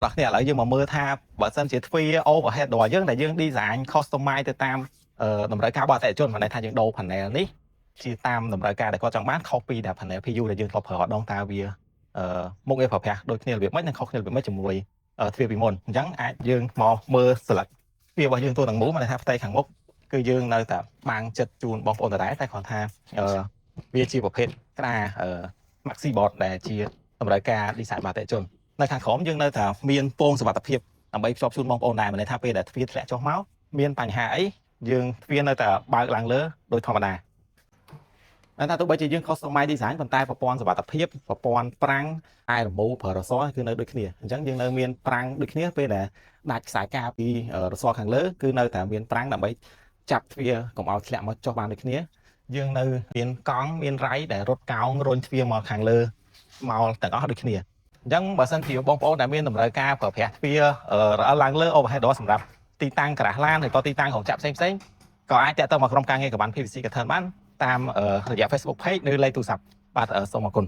Đó nghĩa là dương mà mưa tha bản thân chỉ phi overhead đồ dương để dương design customize từ tam đồng thời cao bao tại chôn mà này thay dương đồ phần này ní chỉ tam đồng thời cao để có trong bán copy để phần này PU để dương có phở đông ta vì một cái phở đôi khi là việc mấy nên không khi là việc mấy chừng mùi thì bị mồn trắng ai dương mò mưa sạch vì bao dương tôi thằng mũ mà này thay tay thằng mốc cứ dương nơi ta mang chất chun bóng ổn đáy tay còn tha vì chi một hết cái là maxi bot để chi đồng thời cao đi xài bà tại chônในខាងក្រោមយើងនៅថាមានពងសុវត្ថិភាពដើម្បីភ្ជាប់ជូនបងប្អូនដែរមិនន័យថាពេលដែលទ្វារធ្លាក់ចុះមកមានបញ្ហាអីយើងទ្វារនៅតែបើកឡើងលើដោយធម្មតាតែថាទោះបីជាយើង customize design ប៉ុន្តែប្រព័ន្ធសុវត្ថិភាពប្រព័ន្ធប្រាំងai remove ប្រើរសរគឺនៅដូចគ្នាអញ្ចឹងយើងនៅមានប្រាំងដូចគ្នាពេលដែលដាច់ខ្សែការពីរសរខាងលើគឺនៅតែមានប្រាំងដើម្បីចាប់ទ្វារកុំឲ្យធ្លាក់មកចុះបានដូចគ្នាយើងនៅមានកង់មានរ៉ៃដែលរត់កោងរុញទ្វារមកខាងលើមកទាំងអស់ដូចគ្នាអញ្ចឹងបើសិនជាបងប្អូនដែលមានតម្រូវការប្រើប្រាស់ទ្វារឡើងលើ overhead door សម្រាប់ទីតាំងក្រាស់ឡានឬក៏ទីតាំងของចាក់ផ្សេងក៏អាចតាក់ទងមកក្រុមការងារកបាន PVC កថាបានតាមរយៈ Facebook page ឬលេខទូរស័ព្ទបាទសូមអរគុណ